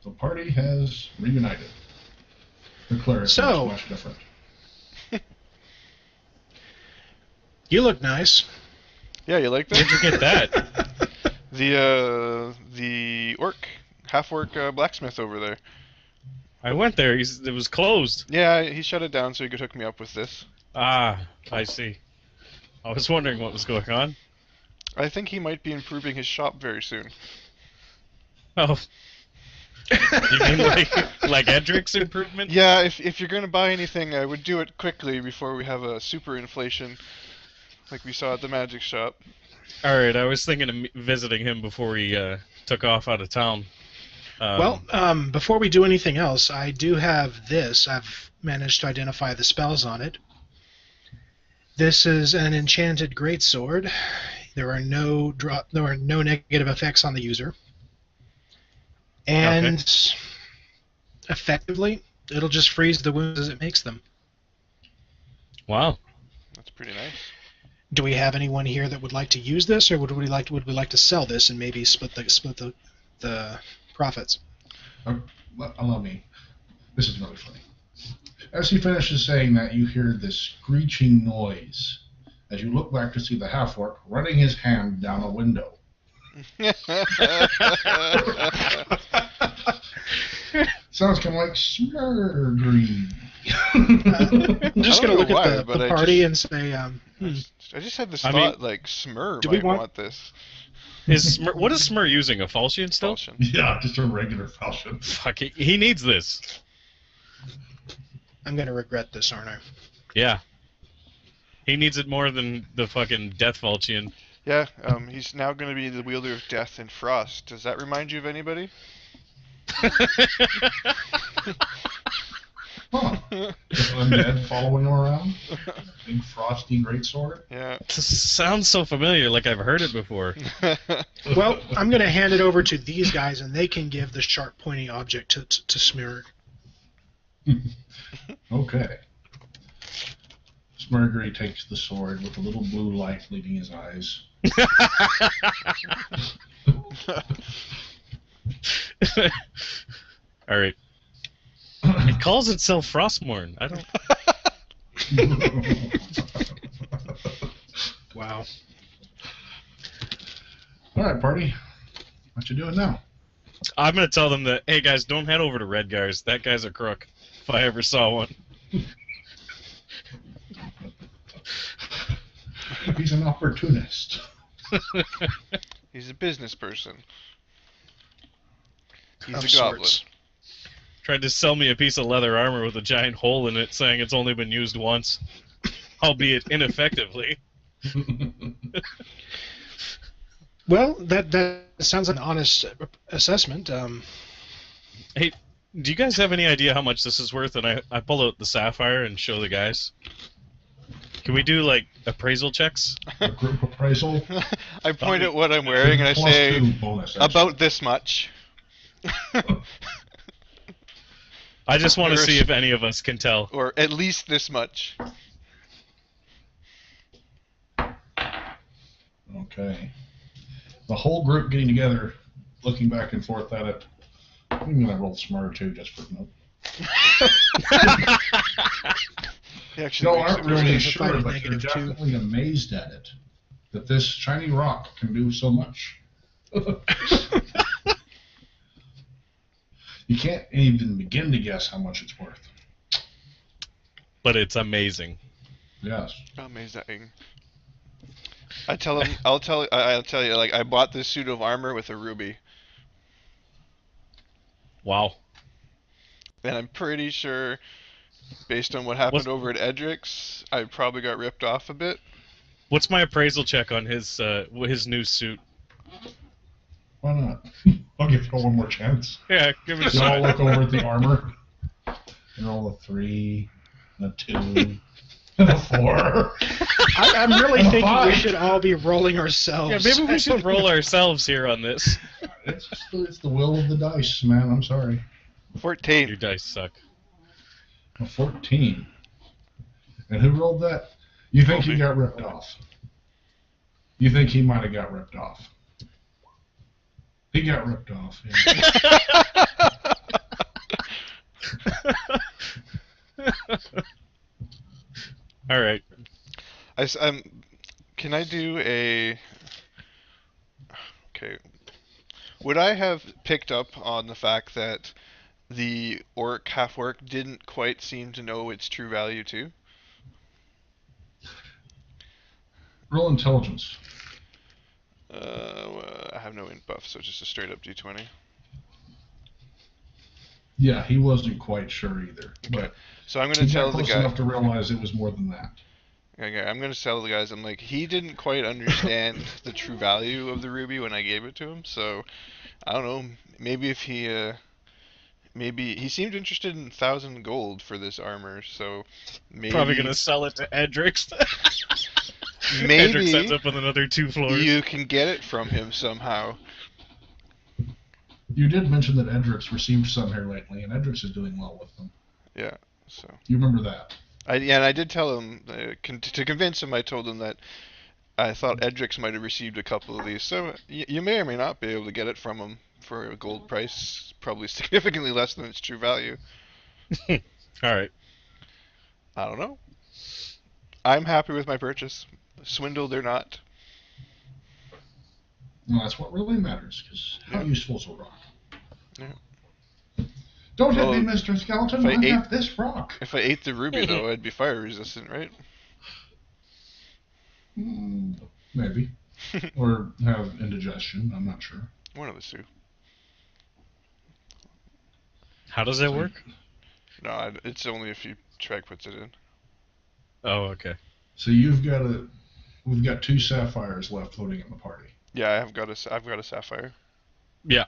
The party has reunited. The cleric looks much different. You look nice. Yeah, you like that? Where'd you get that? The half-orc blacksmith over there. I went there. It was closed. Yeah, he shut it down so he could hook me up with this. Ah, I see. I was wondering what was going on. I think he might be improving his shop very soon. Oh. You mean like Edric's improvement? Yeah, if you're gonna buy anything, I would do it quickly before we have a super inflation, like we saw at the magic shop. All right, I was thinking of visiting him before he took off out of town. Before we do anything else, I do have this. I've managed to identify the spells on it. This is an enchanted greatsword. There are no negative effects on the user. And effectively, it'll just freeze the wounds as it makes them. Wow. That's pretty nice. Do we have anyone here that would like to use this, or would we like to sell this and maybe split the profits? Allow me. This is really funny. As he finishes saying that, you hear this screeching noise as you look back to see the half-orc running his hand down a window. Sounds kind of like Smurrrrh. I'm just going to look at the party and say... I just had this thought, like, Smurrrrh might want this. What is Smurrrrh using? A falchion still? Falchion. Yeah, just a regular falchion. Fuck, he needs this. I'm going to regret this, aren't I? Yeah. He needs it more than the fucking death falchion. Yeah, he's now going to be the wielder of death and frost. Does that remind you of anybody? Huh. Undead following around? Big frosty greatsword? Yeah. It sounds so familiar, like I've heard it before. Well, I'm going to hand it over to these guys, and they can give the sharp, pointy object to Smurrrrh. Okay. Smurrrrh takes the sword with a little blue light leaving his eyes. All right. It calls itself Frostmourne. I don't. Wow. All right, party. What you doing now? I'm gonna tell them that, hey guys, don't head over to Redgar's. That guy's a crook. If I ever saw one. He's an opportunist. He's a business person. He's Of a goblin. sorts. Tried to sell me a piece of leather armor with a giant hole in it, saying it's only been used once, albeit ineffectively. Well, that sounds like an honest assessment. Hey, do you guys have any idea how much this is worth? And I pull out the sapphire and show the guys. Can we do, like, appraisal checks? A group appraisal? I point at what I'm wearing and I say, about this much. I just want to see if any of us can tell. Or at least this much. Okay. The whole group getting together, looking back and forth at it. I'm going to roll Smurrrrh too, just for note. Actually, No, aren't really sure, but they're -2. definitely amazed at it. That this shiny rock can do so much. You can't even begin to guess how much it's worth. But it's amazing. Yes. Amazing. I'll tell you, like, I bought this suit of armor with a ruby. Wow. And I'm pretty sure, based on what happened over at Edric's, I probably got ripped off a bit. What's my appraisal check on his new suit? Why not? I'll give you one more chance. Yeah, give it a You all shot. look over at the armor. And roll a 3, and a 2, and a 4. I'm really And a thinking we 5. should all be rolling ourselves. Yeah, maybe we should roll ourselves here on this. It's the will of the dice, man. I'm sorry. 14. Your dice suck. A 14. And who rolled that? You think he Colby. got ripped off? You think he might have got ripped off? He got ripped off. Yeah. All right. Can I do a? Okay. Would I have picked up on the fact that the half orc didn't quite seem to know its true value too? Roll intelligence. I have no int buff, so just a straight up d20. Yeah, he wasn't quite sure either, but So I'm he gonna got tell the close guy. enough to realize it was more than that. Okay, I'm gonna tell the guys. I'm like, he didn't quite understand the true value of the ruby when I gave it to him. So I don't know. Maybe if maybe he seemed interested in 1,000 gold for this armor. So Probably maybe gonna sell it to Edrix. Edrix ends maybe up with another 2 floors. you can get it from him somehow. You did mention that Edrix received some here lately, and Edrix is doing well with them. Yeah. So You remember that? and I did tell him to convince him. I told him that I thought Edrix might have received a couple of these. So you may or may not be able to get it from him for a gold price, probably significantly less than its true value. All right. I don't know. I'm happy with my purchase, swindled or not. Well, that's what really matters, because how Yeah. useful is a rock? Yeah. Don't Well, hit me, Mr. Skeleton. if I I ate- got this rock. If I ate the ruby, though, I'd be fire resistant, right? Maybe. Or have indigestion. I'm not sure. One of the two. How does that work? No, it's only if you Sragg puts it in. Oh, okay. So we've got 2 sapphires left floating in the party. Yeah, I've got a sapphire. Yeah.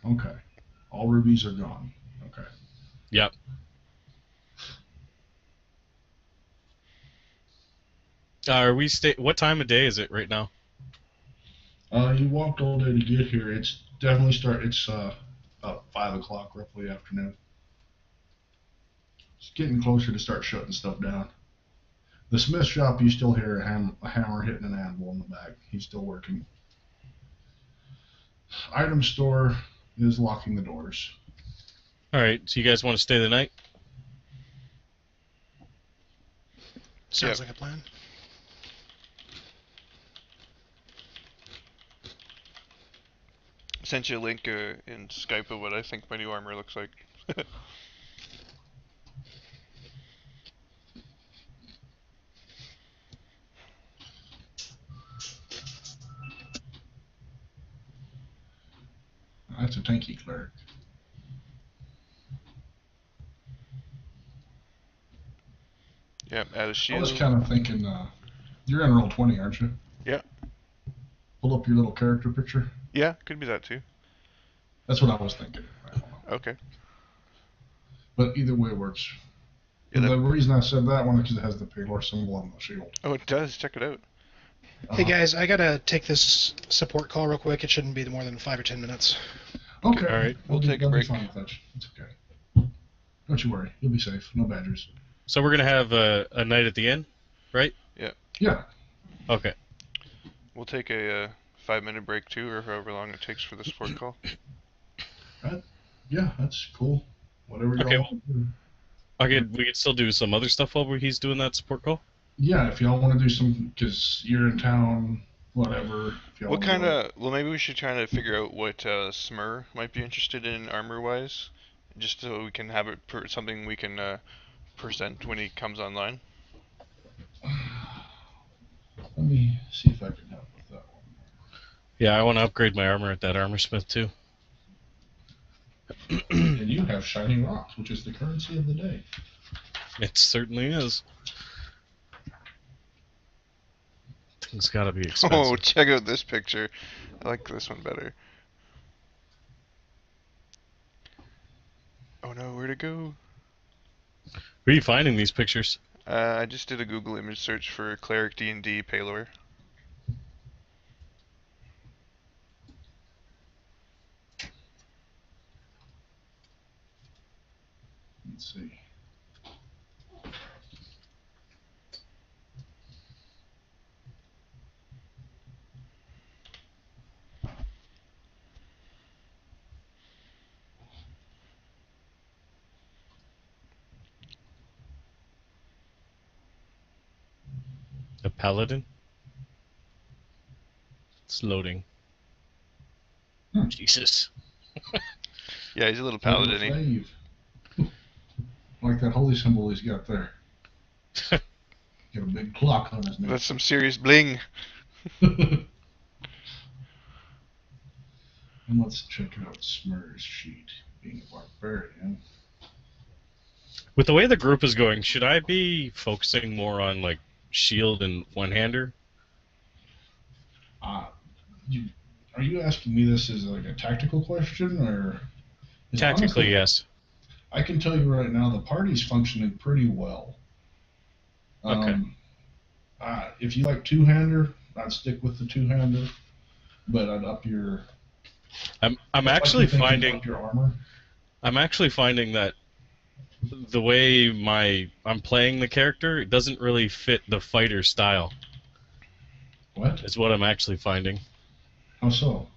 Okay. All rubies are gone. Okay. Yep. Are we what time of day is it right now? You walked all day to get here. It's definitely it's about 5 o'clock roughly afternoon. It's getting closer to start shutting stuff down. The smith shop, you still hear a hammer hitting an anvil in the back. He's still working. Item store is locking the doors. All right. So you guys want to stay the night? Sounds like a plan. Sent you a link in Skype of what I think my new armor looks like. That's a tanky cleric. Yep, add a I shield. was kind of thinking, you're in roll 20, aren't you? Yeah. Pull up your little character picture. Yeah, could be that too. That's what I was thinking. I don't know. Okay. But either way works. Yeah, The reason I said that one is because it has the Paylor symbol on the shield. Oh, it does. Check it out. Hey guys, I gotta take this support call real quick. It shouldn't be more than 5 or 10 minutes. Okay. All right. We'll take a I'll be break. fine with that. It's okay. Don't you worry. You'll be safe. No badgers. So we're gonna have a night at the inn, right? Yeah. Okay. We'll take a 5-minute break too, or however long it takes for the support call. Yeah, that's cool. Whatever you Okay. all want to do. Okay. We could still do some other stuff while he's doing that support call. Yeah, if y'all want to do some, because you're in town, whatever. If y'all What wanna kind go. of? Well, maybe we should try to figure out what Smurrrrh might be interested in armor-wise, just so we can have it something we can present when he comes online. Let me see if I can help with that one. Yeah, I want to upgrade my armor at that armor smith too. And you have shiny rocks, which is the currency of the day. It certainly is. Things gotta be expensive. Oh, check out this picture. I like this one better. Oh no, where'd it go? Where are you finding these pictures? I just did a Google image search for Cleric D&D Paylor. Let's see. Paladin. It's loading. Jesus. Yeah, he's a little paladin. Slave. Like that holy symbol he's got there. Got a big clock on his neck. That's some serious bling. And let's check out Smurrrrh's sheet. Being a barbarian. With the way the group is going, should I be focusing more on like shield and one-hander? Are you asking me this as like a tactical question, or? Tactically, honestly, yes. I can tell you right now, the party's functioning pretty well. Okay. If you like two-hander, I'd stick with the two-hander, but I'd up your. I'm actually finding up your armor. I'm actually finding that the way I'm playing the character, it doesn't really fit the fighter style. What? Is what I'm actually finding. How so?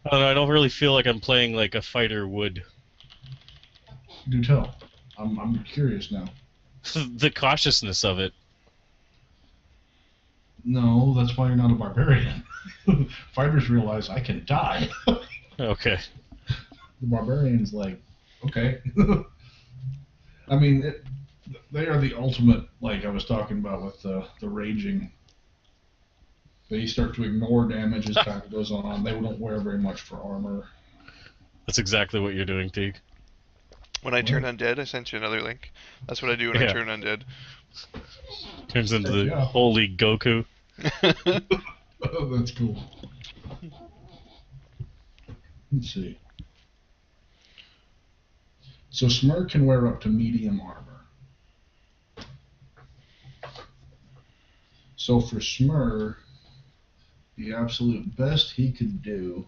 I don't know, I don't really feel like I'm playing like a fighter would. Do tell. I'm curious now. The cautiousness of it. No, that's why you're not a barbarian. Fighters realize I can die. Okay. The barbarian's like, okay. I mean, they are the ultimate, like I was talking about with the raging. They start to ignore damage as time goes on. They don't wear very much for armor. That's exactly what you're doing, Teague. When I turn undead, I sent you another link. That's what I do when I turn undead. Turns into the holy Goku. Oh, that's cool. Let's see. So Smurrrrh can wear up to medium armor. So for Smurrrrh, the absolute best he could do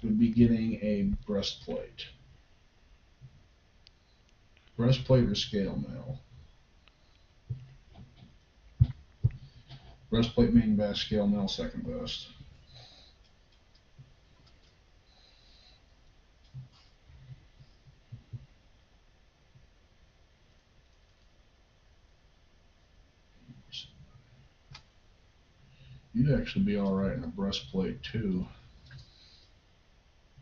would be getting a breastplate. Breastplate or scale mail. Breastplate main best, scale mail second best. You'd actually be alright in a breastplate too.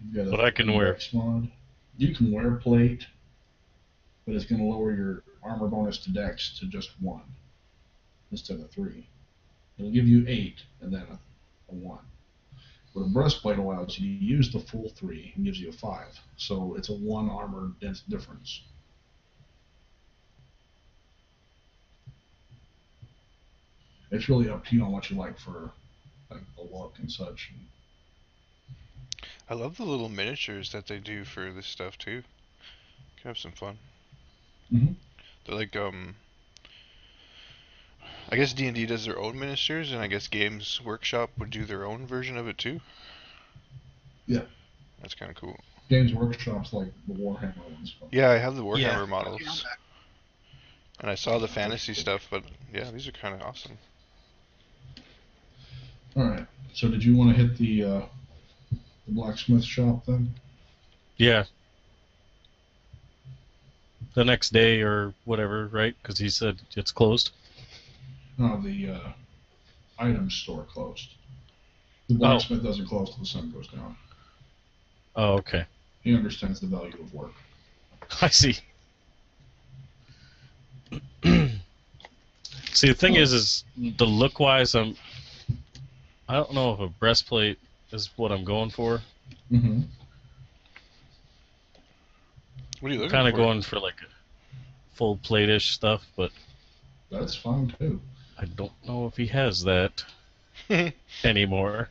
You've got But I can wear. Mod. You can wear plate, but it's going to lower your armor bonus to dex to just 1 instead of 3. It'll give you 8 and then a 1. But a breastplate allows you to use the full 3 and gives you a 5. So it's a 1 armor dense difference. It's really up to you on what you like for like the look and such. I love the little miniatures that they do for this stuff too. Can have some fun. Mm-hmm. They're like I guess D&D does their own miniatures, and I guess Games Workshop would do their own version of it too. Yeah. That's kind of cool. Games Workshop's like the Warhammer ones. Yeah, I have the Warhammer models. Yeah. And I saw the fantasy stuff, but yeah, these are kind of awesome. Alright, so did you want to hit the blacksmith shop then? Yeah. The next day or whatever, right? Because he said it's closed. No, the item store closed. The blacksmith doesn't close till the sun goes down. Oh, okay. He understands the value of work. I see. See, the thing is the look-wise, I don't know if a breastplate is what I'm going for. Mm-hmm. What are you looking Kind for? of going for like a full plate-ish stuff, but That's fine too. I don't know if he has that anymore.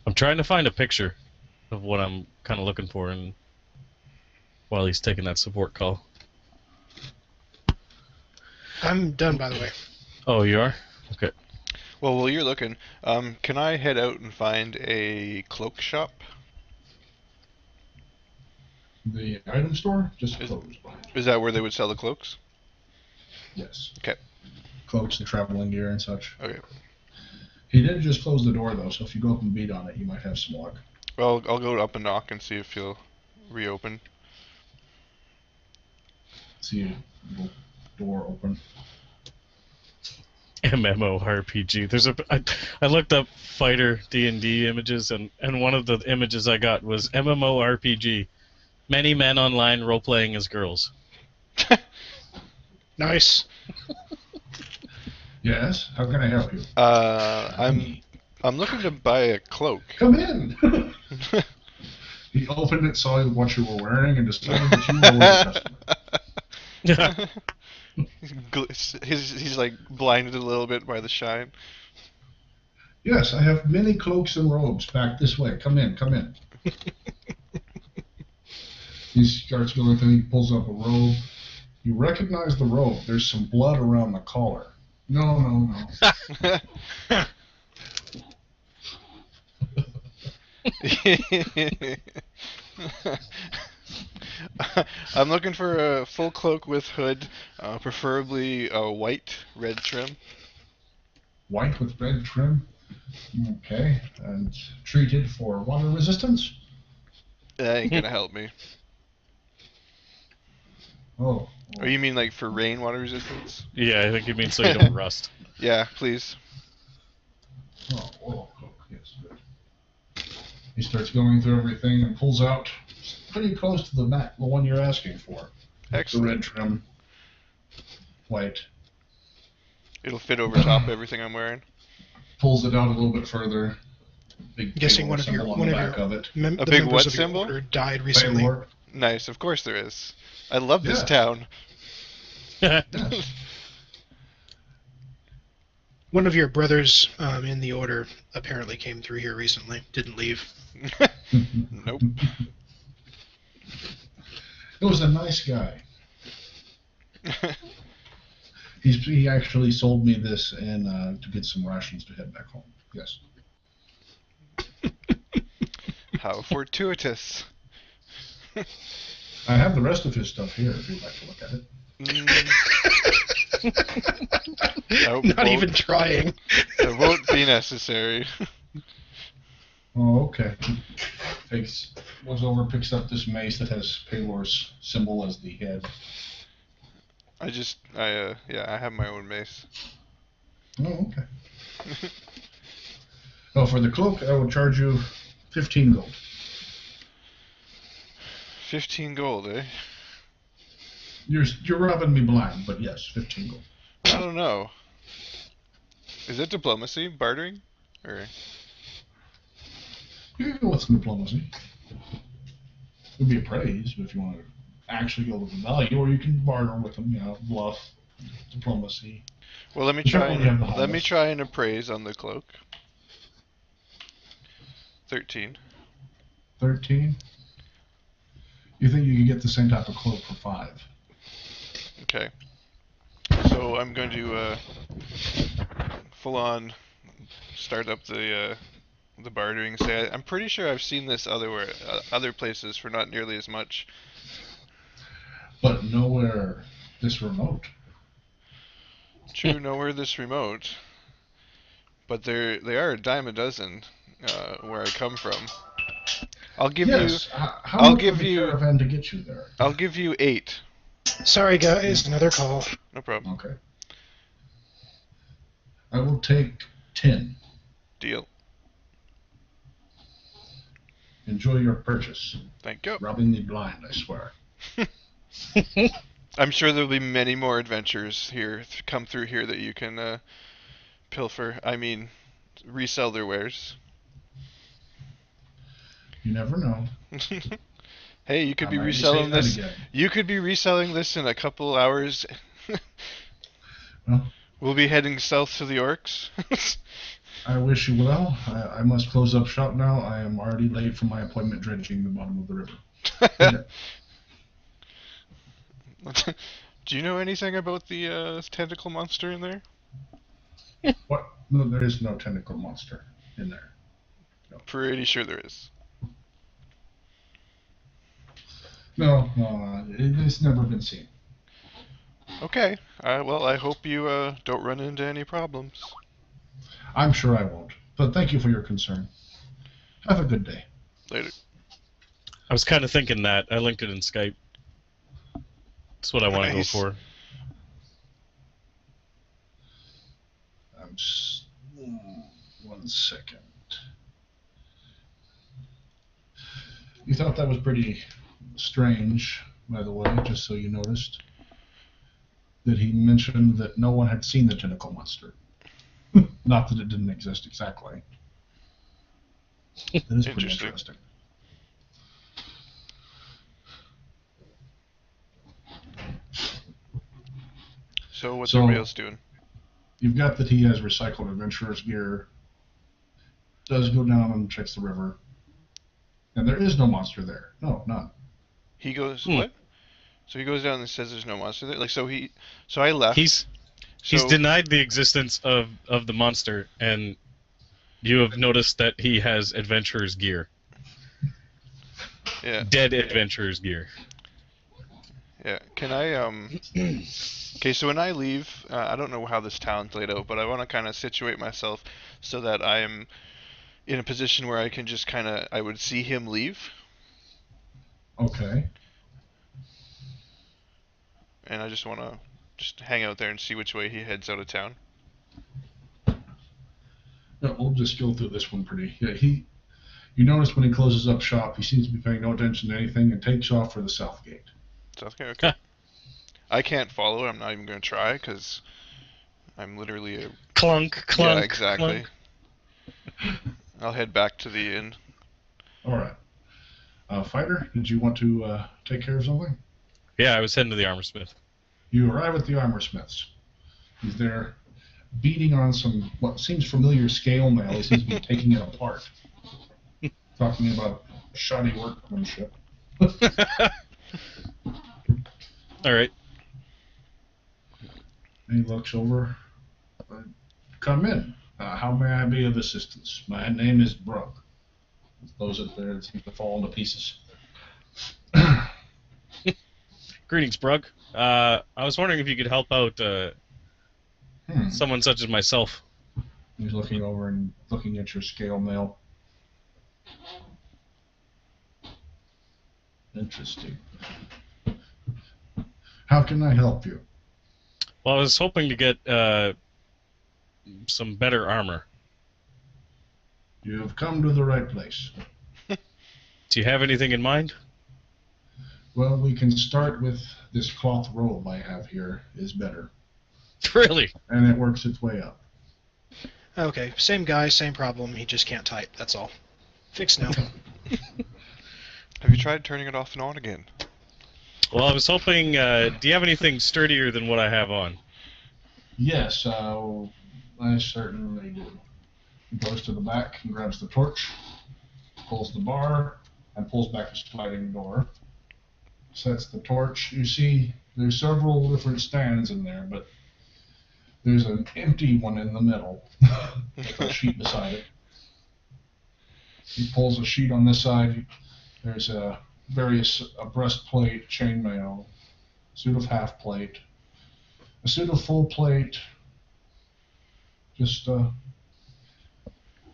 I'm trying to find a picture of what I'm kind of looking for, and while he's taking that support call. I'm done, by the way. Oh, you are? Okay. Well, while you're looking, can I head out and find a cloak shop? The item store just closed behind you. Is that where they would sell the cloaks? Yes. Okay. Cloaks and traveling gear and such. Okay. He did just close the door though, so if you go up and beat on it, you might have some luck. Well, I'll go up and knock and see if he'll reopen. See a little door open. MMORPG. I looked up fighter D&D images, and one of the images I got was MMORPG. Many men online role-playing as girls. Nice. Yes. How can I help you? I'm looking to buy a cloak. Come in. He opened it, saw what you were wearing, and decided that you were the customer. He's like blinded a little bit by the shine. Yes, I have many cloaks and robes back this way. Come in, come in. He starts going through, he pulls up a robe. You recognize the robe. There's some blood around the collar. No. I'm looking for a full cloak with hood, preferably a white, red trim. White with red trim. Okay. And treated for water resistance? That ain't gonna help me. Oh. Or you mean like for rainwater resistance? Yeah, I think it means so you don't rust. Yeah, please. Oh, oral cloak. Yes, good. He starts going through everything and pulls out pretty close to the one you're asking for. Excellent. The red trim. White. It'll fit over top everything I'm wearing. Pulls it out a little bit further. Big Guessing Paylor symbol on the back of it. A big what symbol? Died recently. Paylor. Nice, of course there is. I love this Yeah. town. Yes. One of your brothers in the order apparently came through here recently. Didn't leave. Nope. It was a nice guy. He actually sold me this and to get some rations to head back home. Yes. How fortuitous. I have the rest of his stuff here if you'd like to look at it. Nope, Not even trying. It won't be necessary. Oh, okay. Goes over, picks up this mace that has Paylor's symbol as the head. I have my own mace. Oh, okay. Oh, for the cloak, I will charge you 15 gold. 15 gold, eh? You're rubbing me blind, but yes, 15 gold. I don't know. Is it diplomacy? Bartering? Or... You can go with some diplomacy. It would be a praise, but if you want to actually go with the value, or you can barter with them, bluff, diplomacy. Well, let me try and appraise on the cloak. 13. 13? You think you could get the same type of cloak for 5? Okay. So I'm going to full on start up the bartering. Say I'm pretty sure I've seen this other places for not nearly as much. But nowhere this remote. True, nowhere this remote. But they are a dime a dozen where I come from. I'll give yes. you. How much would the caravan to get you there? I'll give you 8. Sorry, guys. Another call. No problem. Okay. I will take 10. Deal. Enjoy your purchase. Thank you. Rubbing me blind, I swear. I'm sure there'll be many more adventures here come through here that you can pilfer. I mean, resell their wares. You never know. Hey, you could be I might reselling say that this. again. You could be reselling this in a couple hours. Well, We'll be heading south to the orcs. I wish you well. I must close up shop now. I am already late for my appointment dredging the bottom of the river. Do you know anything about the tentacle monster in there? What? No, there is no tentacle monster in there. No. Pretty sure there is. No, it's never been seen. Okay. Well, I hope you don't run into any problems. I'm sure I won't. But thank you for your concern. Have a good day. Later. I was kind of thinking that. I linked it in Skype. That's what I want to go Nice. for. I'm just, 1 second. You thought that was pretty strange, by the way, just so you noticed, that he mentioned that no one had seen the tentacle monster. Not that it didn't exist exactly. That is pretty interesting. So what's everybody else doing? You've got that he has recycled adventurer's gear. Does go down and checks the river. And there is no monster there. No, none. He goes, what? So he goes down and says there's no monster there? Like, so I left. He's denied the existence of the monster, and you have noticed that he has adventurer's gear. Yeah. Dead adventurer's gear. Yeah. Can I, Okay, so when I leave, I don't know how this town's laid out, but I want to kind of situate myself so that I'm in a position where I can just kind of, I would see him leave. Okay. And I just want to just hang out there and see which way he heads out of town. No, we'll just go through this one pretty. Yeah, you notice when he closes up shop, he seems to be paying no attention to anything and takes off for the south gate. South gate, okay. I can't follow. I'm not even going to try because I'm literally a clunk. Yeah, exactly. Clunk. I'll head back to the inn. All right. Fighter, did you want to take care of something? Yeah, I was heading to the armor smith. You arrive at the armor smith's. He's there beating on some what seems familiar scale mail. He seems to be taking it apart. Talking about shoddy workmanship. All right. And he looks over. Come in. How may I be of assistance? My name is Brooke. Those up there that seem to fall into pieces. Greetings, Brugg. I was wondering if you could help out someone such as myself. He's looking over and looking at your scale mail. Interesting. How can I help you? Well, I was hoping to get some better armor. You have come to the right place. Do you have anything in mind? Well, we can start with this cloth robe I have here is better. Really? And it works its way up. Okay, same guy, same problem. He just can't type. That's all. Fixed now. Have you tried turning it off and on again? Well, I was hoping, do you have anything sturdier than what I have on? Yes, I certainly do. He goes to the back and grabs the torch, pulls the bar, and pulls back the sliding door. Sets the torch. You see, there's several different stands in there, but there's an empty one in the middle with a sheet beside it. He pulls a sheet on this side. There's a breastplate, chainmail, suit of half plate, a suit of full plate. Just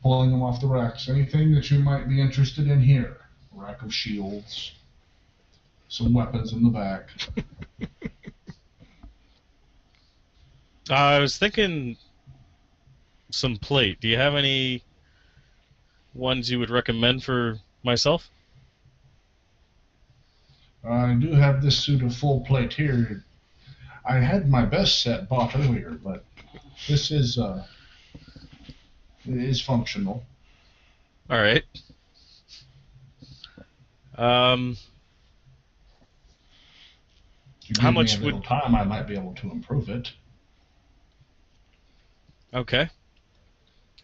pulling them off the racks. Anything that you might be interested in here. A rack of shields. Some weapons in the back. I was thinking some plate. Do you have any ones you would recommend for myself? I do have this suit of full plate here. I had my best set bought earlier, but this is functional. All right. If you How give much me a little time, I might be able to improve it. Okay.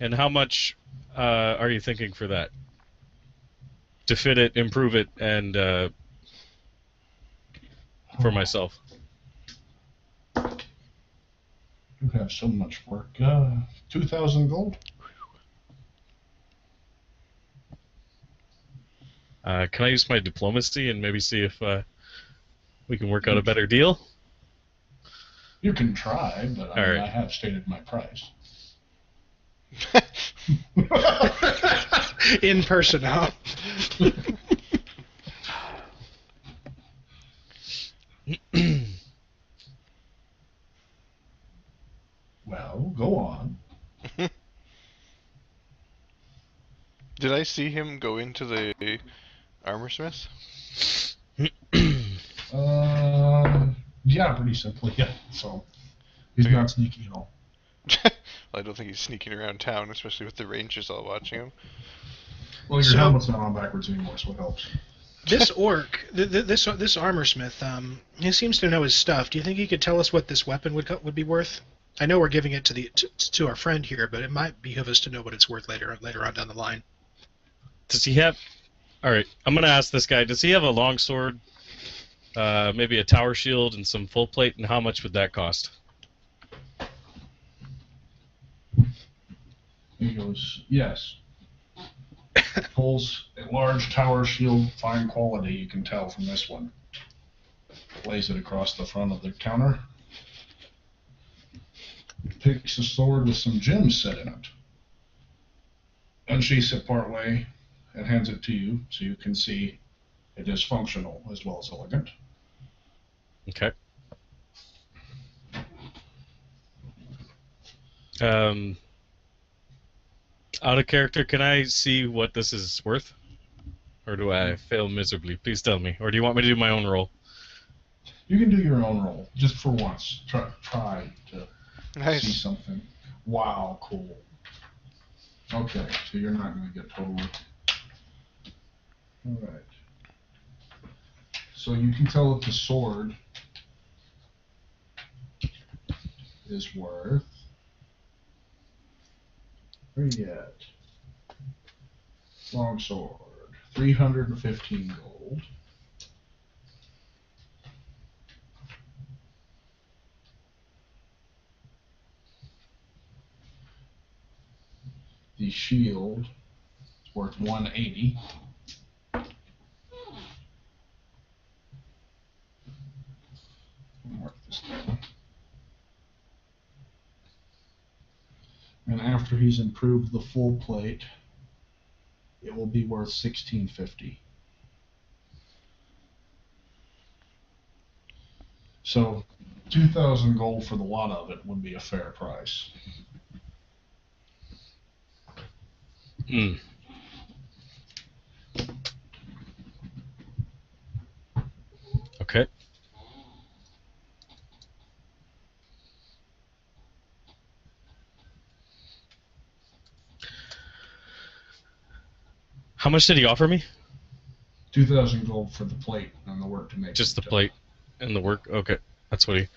And how much are you thinking for that? To fit it, improve it, and for myself. You have so much work. 2,000 gold? Can I use my diplomacy and maybe see if we can work out a better deal? You can try, but All right. I have stated my price. In person, huh? Well, go on. Did I see him go into the armor smith? Yeah, pretty simply, yeah. So, he's Okay. not sneaky at all. Well, I don't think he's sneaking around town, especially with the rangers all watching him. Well, your So- helmet's not on backwards anymore, so it helps. This orc, this armor smith, he seems to know his stuff. Do you think he could tell us what this weapon would be worth? I know we're giving it to our friend here, but it might behoove us to know what it's worth later on down the line. Does he have... Alright, I'm going to ask this guy, does he have a longsword, maybe a tower shield, and some full plate, and how much would that cost? He goes, yes. Pulls a large tower shield, fine quality, you can tell from this one. Lays it across the front of the counter. Picks a sword with some gems set in it. Unsheaths it part way and hands it to you so you can see it is functional as well as elegant. Okay. Out of character, can I see what this is worth? Or do I fail miserably? Please tell me. Or do you want me to do my own roll? You can do your own roll, just for once. Try to see Nice. something. Wow, cool. Okay, so you're not going to get totally... Alright. So you can tell that the sword is worth... Where you at? Longsword. 315 gold. The shield is worth 180. Mark this down. And after he's improved the full plate, it will be worth 1650. So 2,000 gold for the lot of it would be a fair price. Hmm. Okay. How much did he offer me? 2,000 gold for the plate and the work to make Just the it. plate and the work? Okay. That's what he...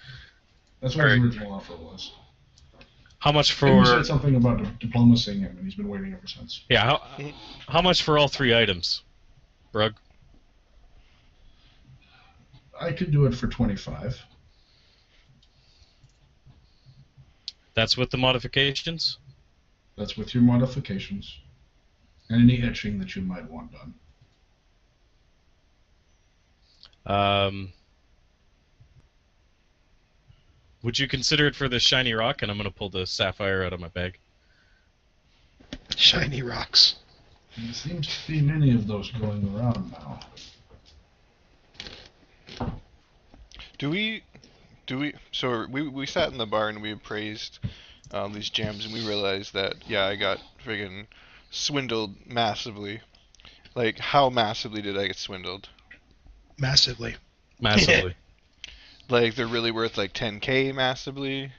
That's what his Alright. original offer was. How much And you for... said something about diplomacying him, and he's been waiting ever since. Yeah, how much for all three items, Brug? I could do it for 25. That's with the modifications? That's with your modifications and any etching that you might want done. Would you consider it for the shiny rock? And I'm going to pull the sapphire out of my bag. Shiny rocks. There seems to be many of those going around now. So we sat in the bar and we appraised these gems, and we realized that, yeah, I got friggin' swindled massively. Like, how massively did I get swindled? Massively. Massively. Like, they're really worth like 10k massively.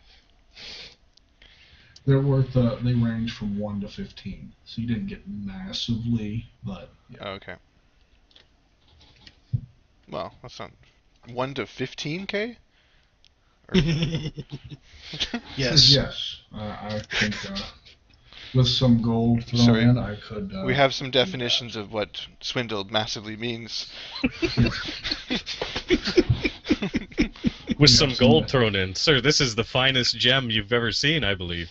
They're worth, they range from 1 to 15. So you didn't get massively, but yeah. Oh, okay. Well, that's not 1 to 15k. Yes. Yes. I think with some gold thrown Sorry. in, I could. We have some definitions of what swindled massively means. With some Yes, gold and- thrown in. Sir, this is the finest gem you've ever seen, I believe.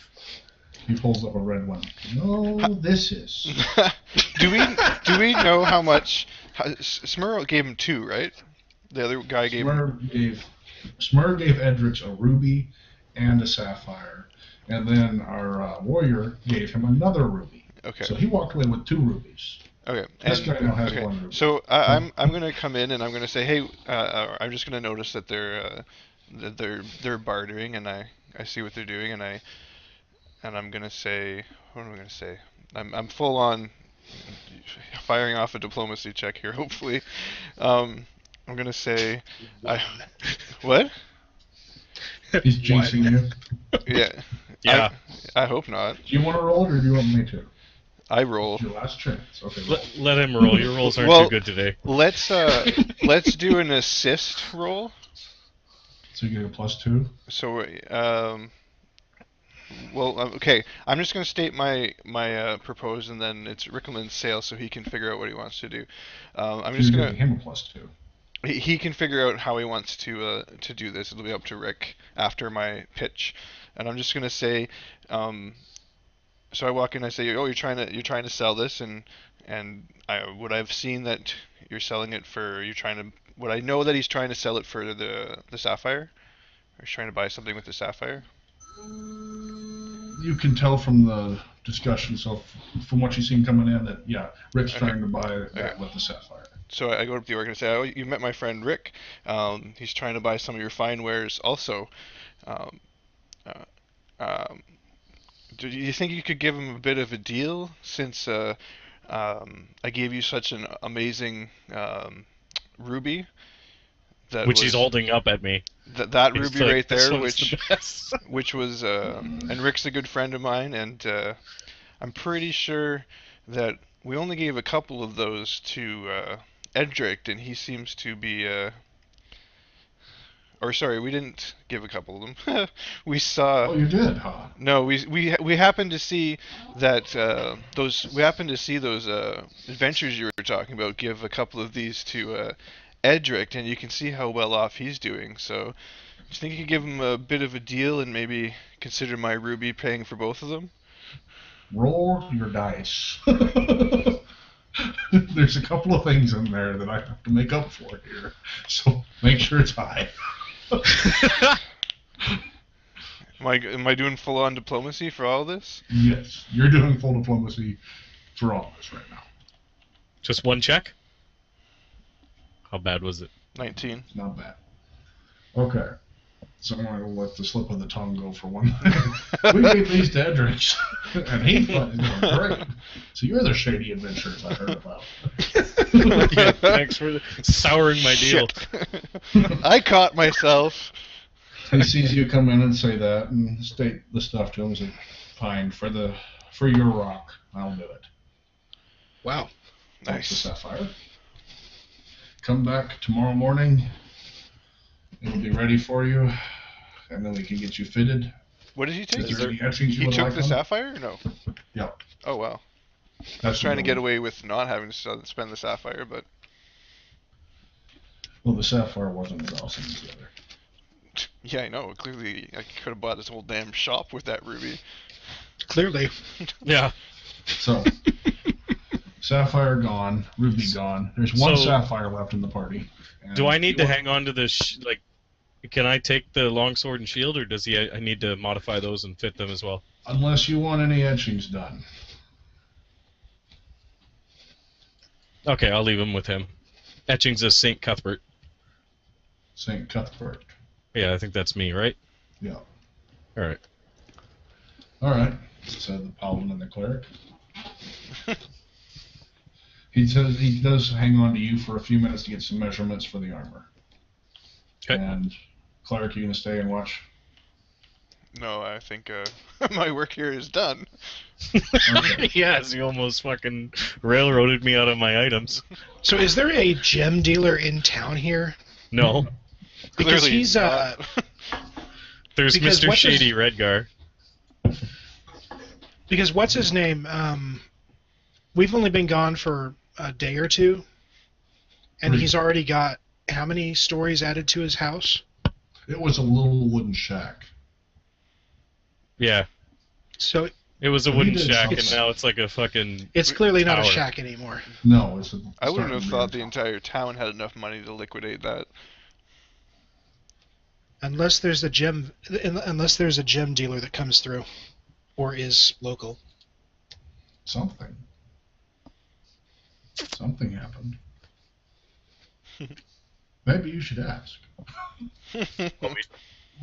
He pulls up a red one. No, this is. do we know how much? Smurrrrh gave him 2, right? The other guy gave him. Smurrrrh gave Edrix a ruby and a sapphire, and then our warrior gave him another ruby. Okay. So he walked away with 2 rubies. Okay. This And, guy now has okay. 1 ruby. So I'm gonna come in and I'm gonna say, hey, I'm just gonna notice that they're bartering, and I see what they're doing, and I'm gonna say, what am I gonna say? I'm full on firing off a diplomacy check here, hopefully. I'm gonna say, what? He's jinxing you. Yeah. Yeah. I hope not. Do you want to roll or do you want me to? I roll. It's your last chance. Okay. Roll. Let him roll. Your rolls aren't Well, too good today. Let's do an assist roll. So you get a +2. So okay. I'm just gonna state my proposed, and then it's Riclamin's sale, so he can figure out what he wants to do. I'm So just you're gonna. giving him a +2. He can figure out how he wants to do this. It'll be up to Rick after my pitch, and I'm just gonna say. So I walk in, I say, "Oh, you're trying to sell this, and what I've seen that you're selling it for. What I know that he's trying to sell it for the sapphire. Or he's trying to buy something with the sapphire. You can tell from the discussion, so from what you've seen coming in, that Rick's trying to buy that with the sapphire. So I go up to the org and say, "Oh, you met my friend Rick. He's trying to buy some of your fine wares also. Do you think you could give him a bit of a deal since I gave you such an amazing ruby? Which he's holding up at me. That ruby like, right there, which was and Rick's a good friend of mine, and I'm pretty sure that we only gave a couple of those to Edric, and he seems to be or sorry, we didn't give a couple of them. We saw. Oh, you did, huh? No, we happened to see that those adventures you were talking about. Give a couple of these to Edric, and you can see how well off he's doing. So, do you think you could give him a bit of a deal and maybe consider my ruby paying for both of them? Roll your dice. There's a couple of things in there that I have to make up for here, so make sure it's high. Am I doing full on diplomacy for all this? Yes, you're doing full diplomacy for all this right now. Just 1 check? How bad was it? 19. It's not bad. Okay. So I'm going to let the slip of the tongue go for 1. We gave these to Edric, and he thought it was doing great. So you're the shady adventurers I heard about. Yeah, thanks for souring my deal. I caught myself. He sees you come in and say that and state the stuff to him. He's like, fine, for your rock, I'll do it. Wow. Nice. The sapphire. Come back tomorrow morning. It'll be ready for you, and then we can get you fitted. What did he take? Is there any etchings you He would took like the on? sapphire or no? Yeah. Oh, wow. I was trying to get away with not having to spend the sapphire, but... Well, the sapphire wasn't as awesome as the other. Yeah, I know. Clearly, I could have bought this whole damn shop with that ruby. Clearly. Yeah. So, sapphire gone, ruby gone. There's 1 sapphire left in the party. Do I need to hang on to this? Can I take the longsword and shield, or does I need to modify those and fit them as well? Unless you want any etchings done. Okay, I'll leave him with him. Etchings of St. Cuthbert. St. Cuthbert. Yeah, I think that's me, right? Yeah. Alright. Alright, said the paladin and the cleric. He says he does hang on to you for a few minutes to get some measurements for the armor. Okay. And cleric, you gonna stay and watch? No, I think my work here is done. Okay. Yes, you almost fucking railroaded me out of my items. So is there a gem dealer in town here? No. Because Clearly he's not. There's Because Mr. what's his- Shady Redgar. Because what's his name? We've only been gone for a day or two, and Right. he's already got how many stories added to his house? It was a little wooden shack. Yeah. So It was a He wooden did shack, and something. now it's like a fucking... it's clearly not a Tower. shack anymore. No, it's a I wouldn't have starting thought the rear. entire town had enough money to liquidate that. Unless there's a gem dealer that comes through, or is local. Something. Something happened. Maybe you should ask. Well,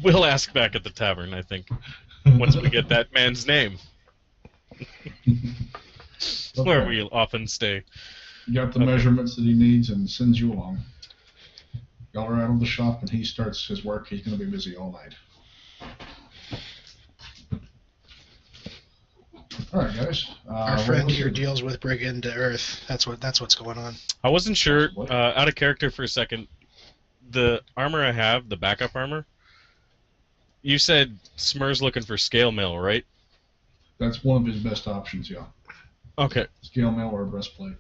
we'll ask back at the tavern, I think, once we get that man's name. Where Okay. we often stay. You got the Okay. measurements that he needs and sends you along. Y'all are out of the shop and he starts his work. He's going to be busy all night. All right, guys. Our what friend was here it? deals with Brigand Earth. That's what's going on. I wasn't sure, What? out of character for a second, the armor I have, the backup armor, you said Smurrrrh's looking for scale mail, right? That's one of his best options, yeah. Okay, Scale mail or a breastplate.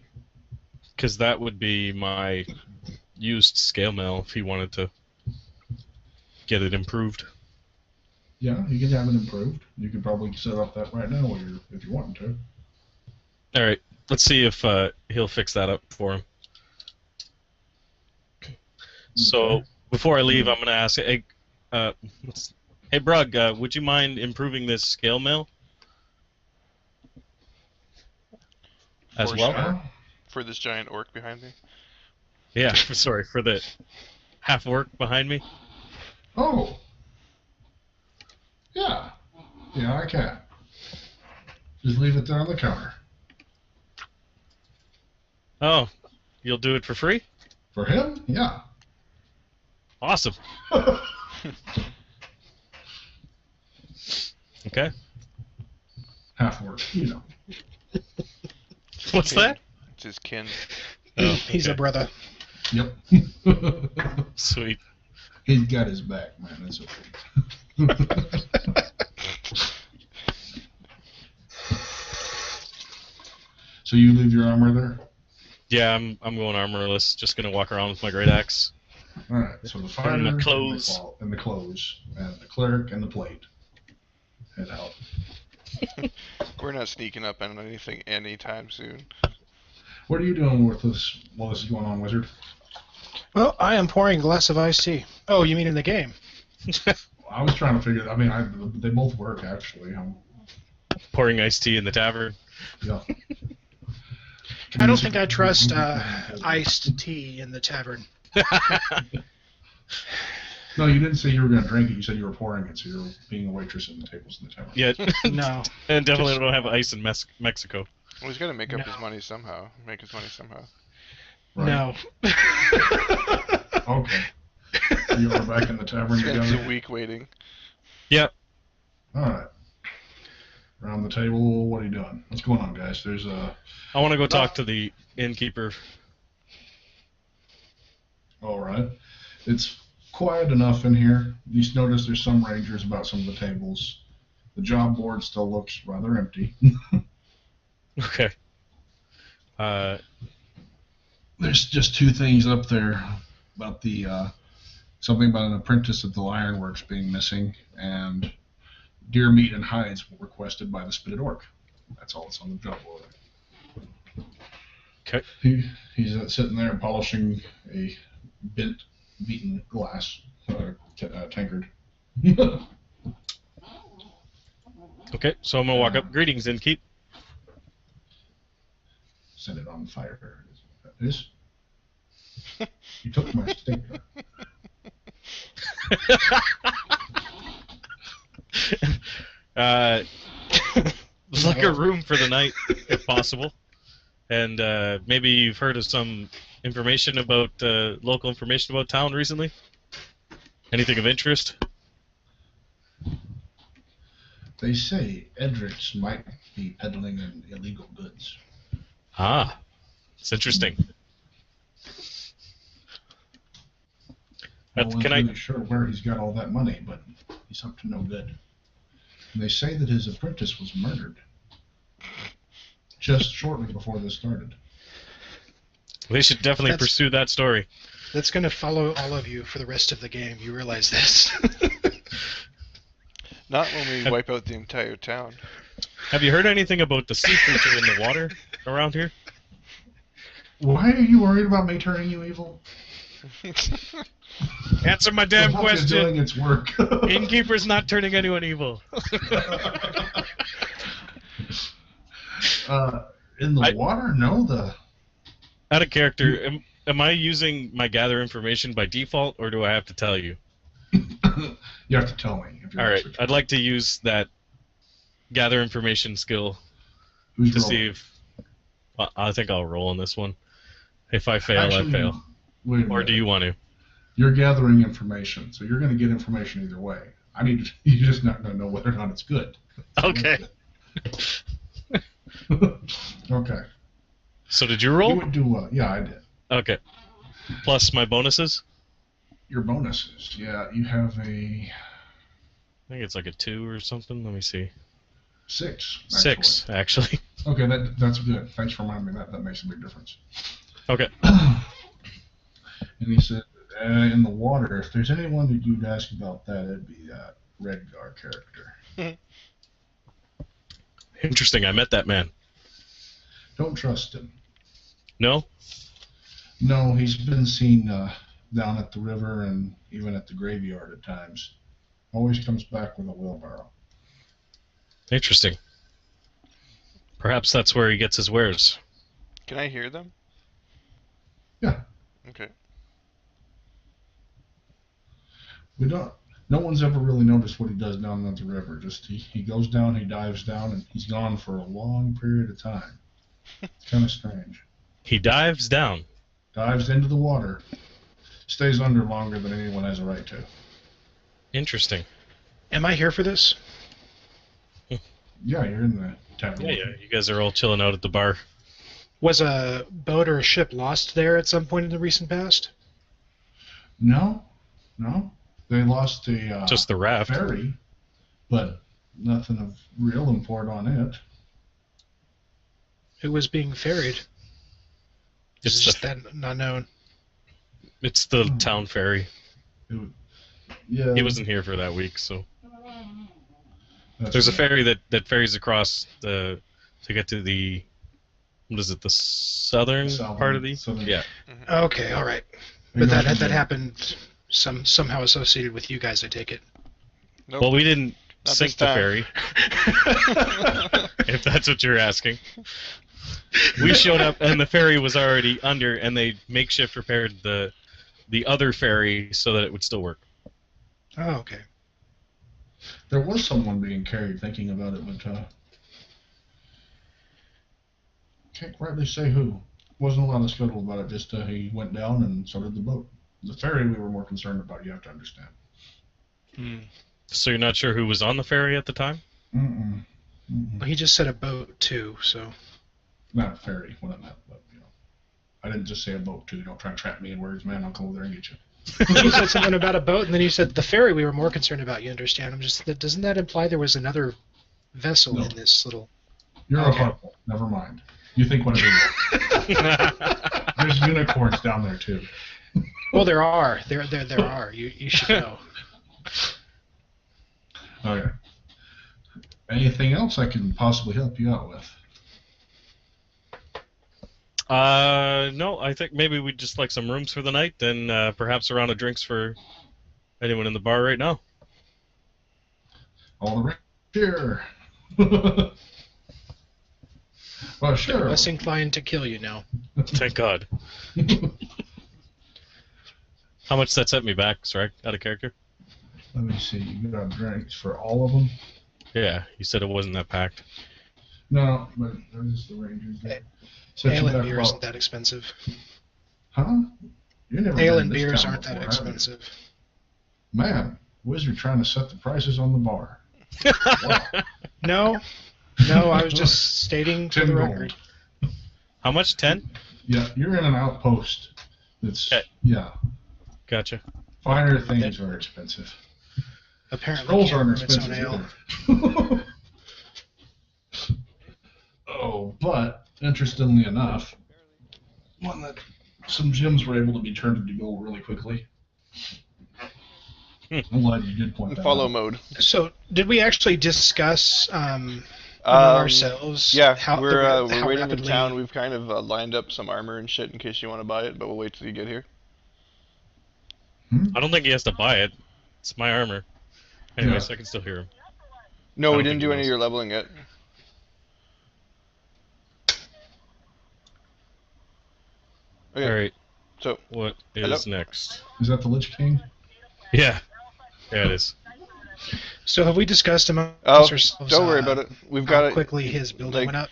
because that would be my used scale mail if he wanted to get it improved. Yeah, you can have it improved. You could probably set up that right now if you want to. All right, let's see if he'll fix that up for him. So Okay. before I leave, I'm going to ask, hey, Brug, would you mind improving this scale mail as For well? sure. For this giant orc behind me. Yeah, sorry for the half orc behind me. Oh. Yeah. Yeah, I can. Just leave it there on the counter. Oh, you'll do it for free? For him? Yeah. Awesome. Okay. Half word, you know. What's that? It's his kin. Oh, He's a okay. brother. Yep. Sweet. He's got his back, man. It's okay. So you leave your armor there? Yeah, I'm going armorless. Just gonna walk around with my great axe. All right. So the fighter And the clothes. and the clothes and the cleric and the plate. Head out. We're not sneaking up on anything anytime soon. What are you doing with this while this is going on, Wizard? Well, I am pouring a glass of iced tea. Oh, you mean in the game? I was trying to figure. I mean, they both work actually. Pouring iced tea in the tavern. Yeah. I don't think I trust iced tea in the tavern. No, you didn't say you were going to drink it. You said you were pouring it, so you're being a waitress in the tables in the tavern. Yeah, No. and definitely don't have ice in Mexico. Well, he's got to make up No. his money somehow. Make his money somehow. Right. No. Okay. You are back in the tavern Spends together. a week waiting. Yep. All right. Around the table, what are you doing? What's going on, guys? There's a. I want to go talk to the innkeeper. All right. It's quiet enough in here. You notice there's some rangers about some of the tables. The job board still looks rather empty. Okay. There's just two things up there about the something about an apprentice at the ironworks being missing, and deer meat and hides were requested by the spitted orc. That's all that's on the job board. Okay. He's sitting there polishing a beaten glass tankard. Okay, so I'm gonna walk up. Greetings, innkeep. Set it on fire. That is. You took my steak. Look a room for the night, if possible. And maybe you've heard of some information about local information about town recently. Anything of interest? They say Edrics might be peddling in illegal goods. Ah, it's interesting. No one's Can really I? sure where he's got all that money, but he's up to no good. And they say that his apprentice was murdered just shortly before this started. They should definitely That's- pursue that story. That's going to follow all of you for the rest of the game. You realize this? Not when we wipe out the entire town. Have you heard anything about the sea creature in the water around here? Why are you worried about me turning you evil? Answer my damn The book is doing question. its work. Innkeeper's not turning anyone evil. In the water? No, Out of character, am I using my gather information by default, or do I have to tell you? You have to tell me. If you're All right, actually- I'd like to use that gather information skill Who's to rolling? see if... I think I'll roll on this one. If I fail, Actually, I fail. Wait a Or minute. do you want to? You're gathering information, so you're going to get information either way. You're just not going to know whether or not it's good. Okay. Okay. So did you You roll? would do yeah, I did. Okay. Plus my bonuses? Your bonuses. Yeah, you have a I think it's like a 2 or something. Let me see. 6. 6, actually. Okay, that's good. Thanks for reminding me that. That makes a big difference. Okay. And he said, in the water, if there's anyone that you'd ask about that, it'd be that Redgar character. Interesting. I met that man. Don't trust him. No? No, he's been seen down at the river and even at the graveyard at times. Always comes back with a wheelbarrow. Interesting. Perhaps that's where he gets his wares. Can I hear them? Yeah. Okay. We don't. No one's ever really noticed what he does down at the river. Just he goes down, he dives down, and he's gone for a long period of time. It's kind of strange. He dives down. Dives into the water, stays under longer than anyone has a right to. Interesting. Am I here for this? Yeah, you're in the tavern. Yeah. You guys are all chilling out at the bar. Was a boat or a ship lost there at some point in the recent past? No. They lost a Just the raft. ferry, but nothing of real import on it. Who was being ferried? It's It's just the, that not known. it's the town ferry. Yeah. He wasn't here for that week, so... that's There's a right. ferry that ferries across to get to the... What is it, the southern part of the... Southern. Yeah. Okay, all right. But that happened somehow associated with you guys, I take it. Nope. Well, we didn't Not sink this the time. ferry, if that's what you're asking. We showed up and the ferry was already under, and they makeshift repaired the other ferry so that it would still work. Oh, okay. There was someone being carried thinking about it, but can't rightly say who. Wasn't a lot of scuttle about it, just he went down and so did the boat. The ferry we were more concerned about, you have to understand. So you're not sure who was on the ferry at the time? Mm-mm. Well, he just said a boat too, so. Not a ferry, what I meant, but I didn't just say a boat too. Don't try and trap me in words, man. I'll come over there and get you. You said something about a boat, and then you said the ferry we were more concerned about. You understand? Doesn't that imply there was another vessel No. in this little? You're Okay. a harpo. Never mind. You think one of these. There's unicorns down there too. Well, there are. There are. You should know. Okay. Anything else I can possibly help you out with? No, I think maybe we'd just like some rooms for the night, and perhaps a round of drinks for anyone in the bar right now. All the rest here. Well, sure. Less inclined to kill you now. Thank God. How much does that set me back, Sragg, out of character? Let me see. You got drinks for all of them? Yeah, you said it wasn't that packed. No, but they're just the Rangers. Set you Ale and back beer about- isn't that expensive. Huh? You never Ale been and in this beers town aren't that before, have you? expensive. Man, Wizard trying to set the prices on the bar. Wow. No, I was just stating for 10 the gold. record. How much? 10? Yeah, you're in an outpost. That's Okay. yeah. Gotcha. Finer things are expensive. Apparently, Scrolls can't aren't room its own expensive ale. either. Oh, but interestingly enough, one that some gems were able to be turned into gold really quickly. I'm glad you did point that Follow out. mode. So, did we actually discuss among ourselves? Yeah, how we're how waiting in rapidly- town. We've kind of lined up some armor and shit in case you want to buy it, but we'll wait till you get here. I don't think he has to buy it. It's my armor. Anyways, Yeah. I can still hear him. No, I we don't didn't think do he any of knows. your leveling yet. Okay. All right. So, What is Hello? next? Is that the Lich King? Yeah. Yeah, it is. So have we discussed amongst oh, ourselves don't worry about it. We've got how it. quickly his building Like, went up?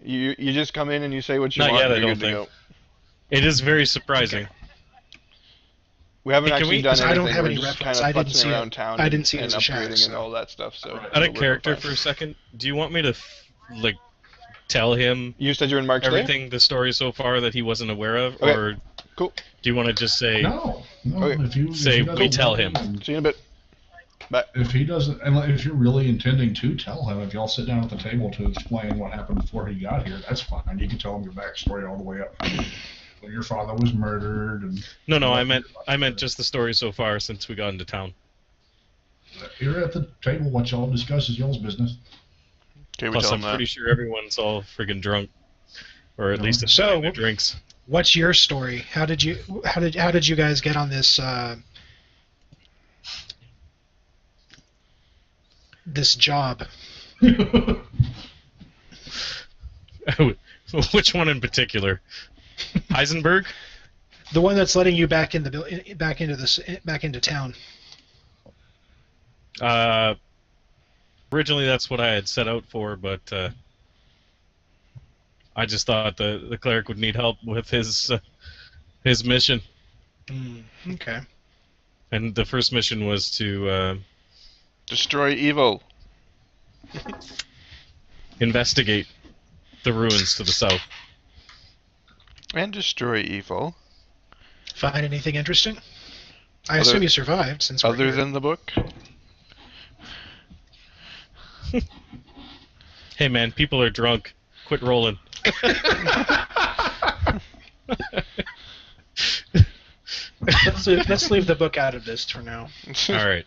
you just come in and you say what you Not want, yet, and I you're don't good to think. go. It is very surprising. Okay. We haven't Hey, can actually we- done 'Cause I anything. don't have We're any just reference. kind I of didn't putzing see around it. town I didn't see it and as a shack, upgrading and so. all that stuff. So Out of we're character fine. for a second, do you want me to, like, tell him You said you're in Mark's Day? everything, the story so far that he wasn't aware of? Okay. Or Cool. do you want to just say, No. Okay. If you Say, if you we guys tell are him. willing, See you in a bit. Bye. If he doesn't, and if you're really intending to tell him, if y'all sit down at the table to explain what happened before he got here, that's fine. You can tell him your backstory all the way up when your father was murdered. And No, I meant just the story so far since we got into town. You're at the table. What y'all discuss is y'all's business. Okay, we Plus, tell I'm him that. pretty sure everyone's all friggin' drunk, or at No. least So- their drinks. What's your story? How did you guys get on this this job? Which one in particular? Heisenberg? The one that's letting you back into town. Originally, that's what I had set out for, but I just thought the cleric would need help with his mission, Okay. and the first mission was to Destroy evil. investigate the ruins to the south. And destroy evil. Find anything interesting? I Other- assume you survived since we're Other here. than the book? Hey man, people are drunk. Quit rolling. Let's leave the book out of this for now. All right.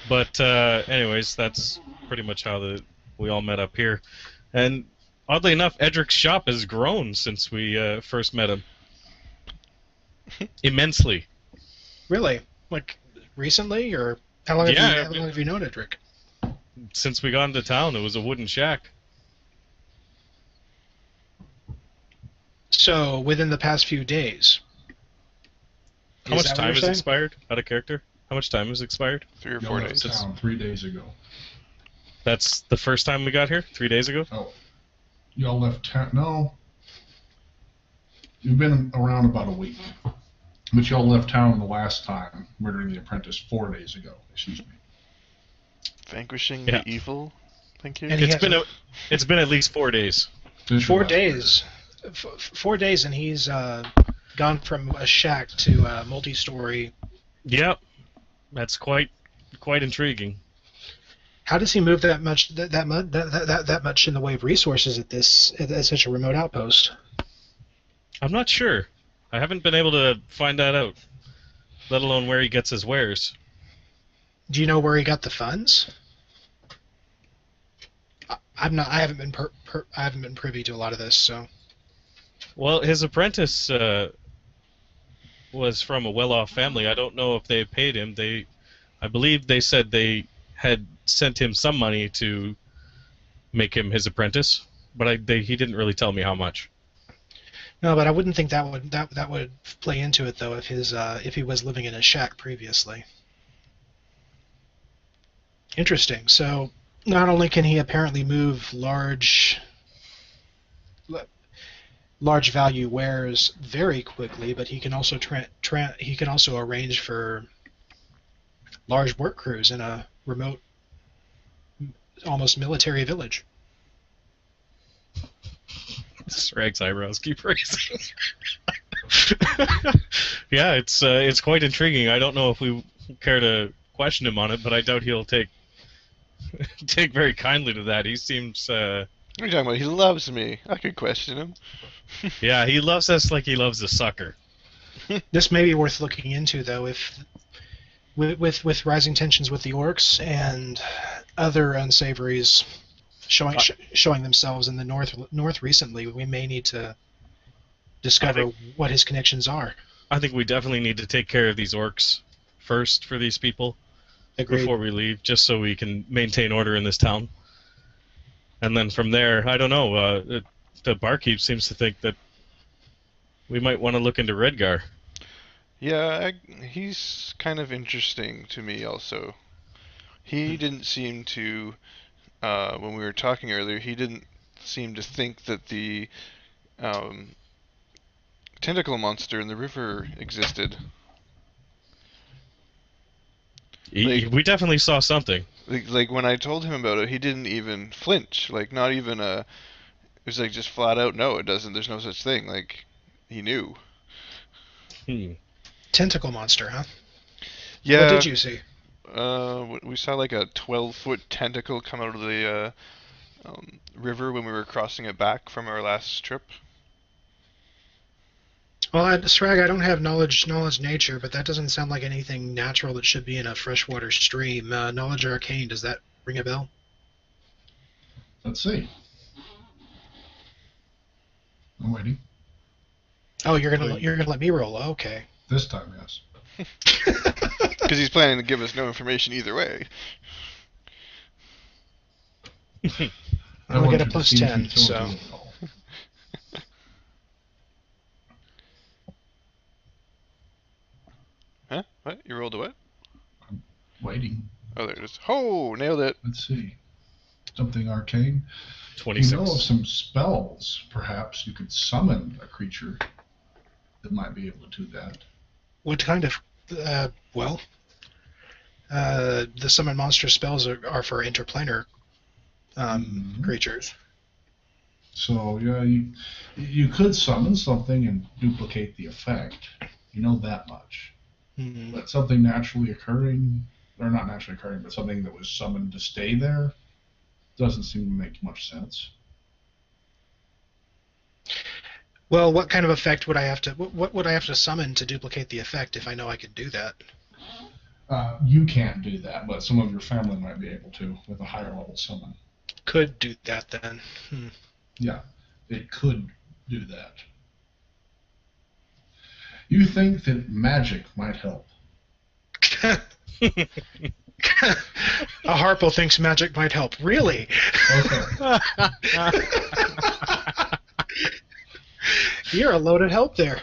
But anyways, that's pretty much how we all met up here, and oddly enough, Edric's shop has grown since we first met him. Immensely. Really? Like recently, or how long have you known Edric? Since we got into town, it was a wooden shack. So within the past few days. How much that what time you're has saying? expired out of character? How much time has expired? 3 or Y'all 4 left days. town 3 days ago. That's the first time we got here? 3 days ago? Oh, y'all left town. No, you've been around about a week, but y'all left town the last time, murdering the apprentice 4 days ago. Excuse me. Vanquishing Yeah. the evil. Thank you. And he It's been at least 4 days. Since your 4 last days. 4 days, and he's gone from a shack to a multi-story. Yep. That's quite intriguing. How does he move that much in the way of resources at such a remote outpost? I'm not sure. I haven't been able to find that out, let alone where he gets his wares. Do you know where he got the funds? I haven't been privy to a lot of this, so. Well, his apprentice was from a well-off family. I don't know if they paid him. I believe they said they had sent him some money to make him his apprentice, but he didn't really tell me how much. No, but I wouldn't think that would play into it though if he was living in a shack previously. Interesting. So not only can he apparently move large value wares very quickly, but he can also arrange for large work crews in a remote, almost military village. Sragg's eyebrows keep raising. Yeah, it's quite intriguing. I don't know if we care to question him on it, but I doubt he'll take very kindly to that. He seems What are you talking about? He loves me. I could question him. yeah, he loves us like he loves a sucker. This may be worth looking into, though, if with rising tensions with the orcs and other unsavories showing themselves in the north recently, we may need to discover what his connections are. I think we definitely need to take care of these orcs first for these people. Agreed. Before we leave, just so we can maintain order in this town. And then from there, I don't know, the barkeep seems to think that we might want to look into Redgar. Yeah, he's kind of interesting to me also. He didn't seem to, when we were talking earlier, he didn't seem to think that the tentacle monster in the river existed. We definitely saw something. Like when I told him about it, he didn't even flinch. Like not even a. It was like just flat out, no, it doesn't. There's no such thing. Like he knew. Tentacle monster, huh? Yeah. What did you see? We saw like a 12-foot tentacle come out of the river when we were crossing it back from our last trip. Well, Sragg, I don't have knowledge nature, but that doesn't sound like anything natural that should be in a freshwater stream. Knowledge arcane, does that ring a bell? Let's see. I'm waiting. Oh, you're gonna let me roll. Okay. This time, yes. Because he's planning to give us no information either way. I'm gonna get a plus 10, so. Huh? What? You rolled a what? I'm waiting. Oh, there it is. Oh, nailed it. Let's see. Something arcane. 26. You know of some spells, perhaps you could summon a creature that might be able to do that. What kind of? The summon monster spells are for interplanar creatures. So yeah, you could summon something and duplicate the effect. You know that much. Mm-hmm. But something naturally occurring, or not naturally occurring, but something that was summoned to stay there, doesn't seem to make much sense. Well, what kind of effect would I have to? What would I have to summon to duplicate the effect if I know I could do that? You can't do that, but some of your family might be able to with a higher level summon. Could do that then. Yeah, it could do that. You think that magic might help? A Harpo thinks magic might help. Really? Okay. You're a loaded help there.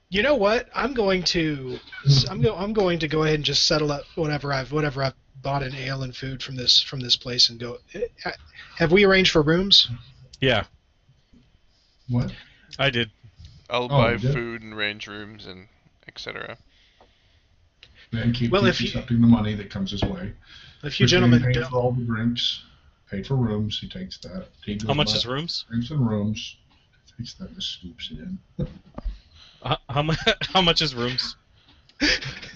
You know what? I'm going to go ahead and just settle up whatever I've bought in ale and food from this place and go. Have we arranged for rooms? Yeah, What? I did. I'll buy food and range rooms and etc. Then keep Well, accepting the money that comes his way. If you gentlemen paid don't. for all the drinks, paid for rooms, he takes that. How much is rooms? Drinks and rooms. Takes that and scoops it in. How much is rooms?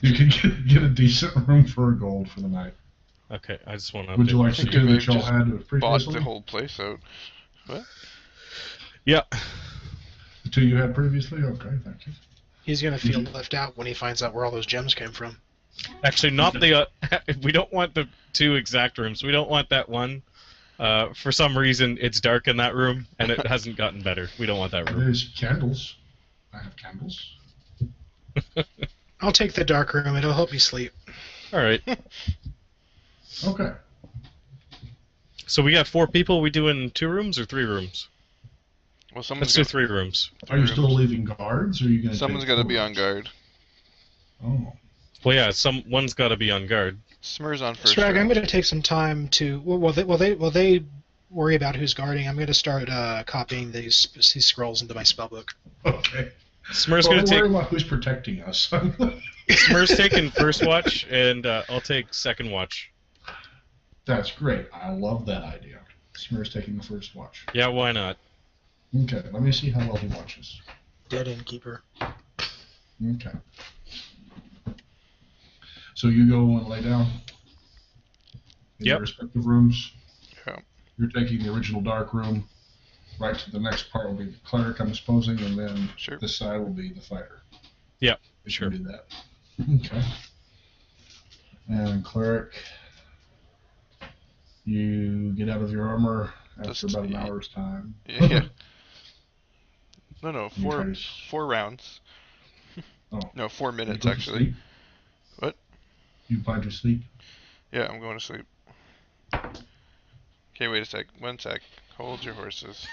You can get a decent room for a gold for the night. Okay, I just want to. Would you like to do that y'all had previously? Bought the whole place out. What? Yeah. The two you had previously? Okay, thank you. He's going to feel left out when he finds out where all those gems came from. Actually, not the. We don't want the two exact rooms. We don't want that one. For some reason, it's dark in that room, and it hasn't gotten better. We don't want that room. There's candles. I have candles. I'll take the dark room. It'll help me sleep. All right. Okay. So we got 4 people. We doing 2 rooms or 3 rooms? Well, Let's do 3 rooms. Are you still leaving guards, or are you going to? Someone's got to be on guard. Oh. Well, yeah, one's got to be on guard. Smurrrrh's on first. Sragg, I'm going to take some time to. Well, they worry about who's guarding. I'm going to start copying these scrolls into my spellbook. Okay. Smurrrrh's going to take. Worry about who's protecting us. Smurrrrh's taking first watch, and I'll take second watch. That's great. I love that idea. Smurrrrh's taking the first watch. Yeah, why not? Okay, let me see how well he watches. Dead innkeeper. Okay. So you go and lay down in your respective rooms. Yeah. You're taking the original dark room. Right to the next part will be the cleric, I'm supposing, and then this side will be the fighter. Yeah, You sure. can do that. Okay. And cleric, you get out of your armor after about an hour's time. Yeah. No, You four rounds. Oh. No, 4 minutes You go to actually. sleep? What? You find your sleep? Yeah, I'm going to sleep. Okay, wait a sec. 1 sec. Hold your horses.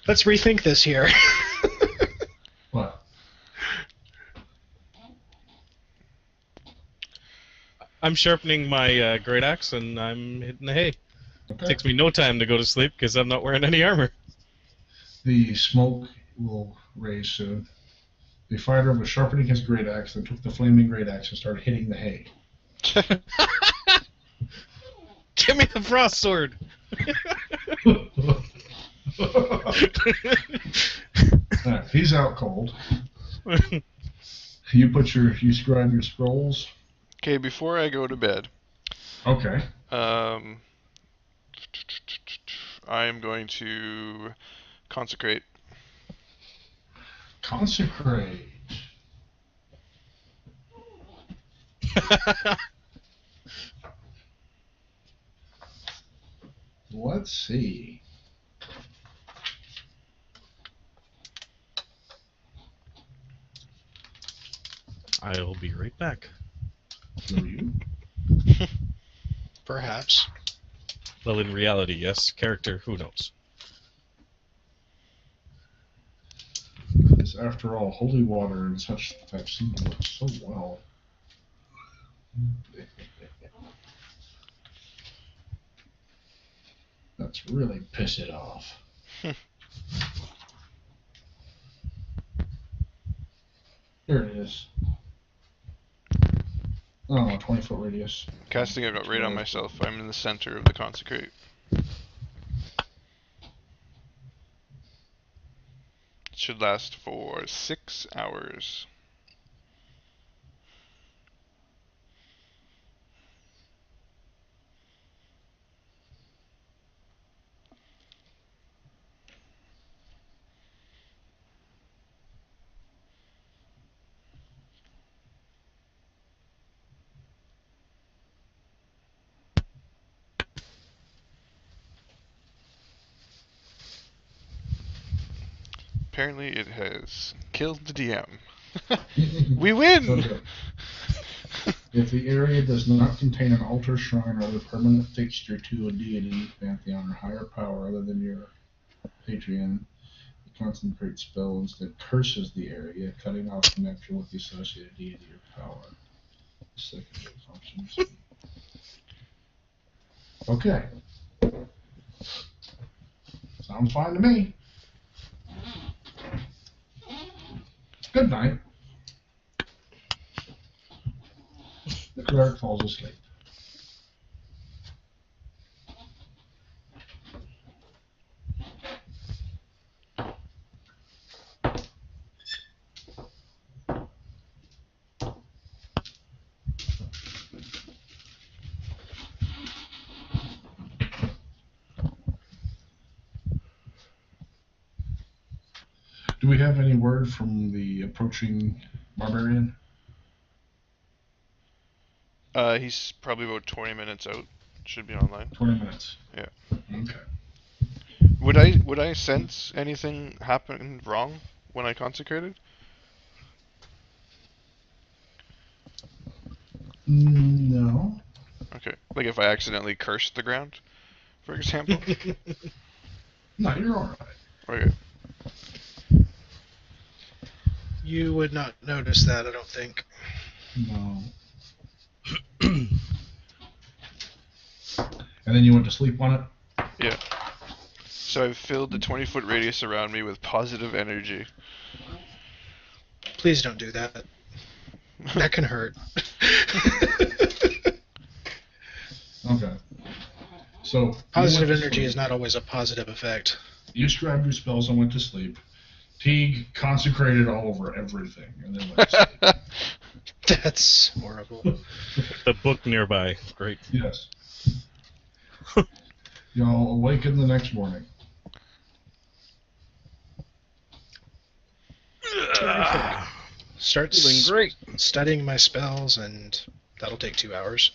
Let's rethink this here. What? I'm sharpening my great axe and I'm hitting the hay. Okay. Takes me no time to go to sleep because I'm not wearing any armor. The smoke will raise soon. The fighter was sharpening his great axe, then took the flaming great axe and started hitting the hay. Give me the frost sword. Alright, he's out cold. You scribe your scrolls. Okay, before I go to bed, Okay. I am going to consecrate. Consecrate. Let's see. I'll be right back. Will you? Perhaps. Well, in reality, yes. Character, who knows? Because after all, holy water and such that seem to work so well. Let's really piss it off. Here it is. Oh, a 20-foot radius. Casting it right on myself. I'm in the center of the consecrate. It should last for 6 hours. Apparently it has killed the DM. We win! Okay. If the area does not contain an altar, shrine, or other permanent fixture to a deity, pantheon, or higher power other than your patron, the concentrate spell instead curses the area, cutting off connection with the associated deity or power. Secondary functions. Okay. Sounds fine to me. Good night. The cleric falls asleep. Do we have any word from the approaching barbarian? He's probably about 20 minutes out. Should be online. 20 minutes. Yeah. Okay. Would I sense anything happen wrong when I consecrated? No. Okay. Like if I accidentally cursed the ground, for example? No, you're alright. Okay. You would not notice that, I don't think. No. And then you went to sleep on it? Yeah. So I've filled the 20-foot radius around me with positive energy. Please don't do that. That can hurt. Okay. So Positive energy is not always a positive effect. You scribed your spells and went to sleep. Teague consecrated all over everything and then went to sleep. That's horrible. The book nearby. Great. Yes. Y'all awaken the next morning. Start Feeling great. studying my spells, and that'll take 2 hours.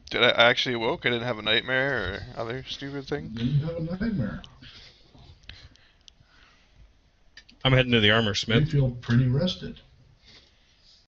Did I actually awoke? I didn't have a nightmare or other stupid thing? Didn't have a nightmare. I'm heading to the armor You smith. feel pretty rested.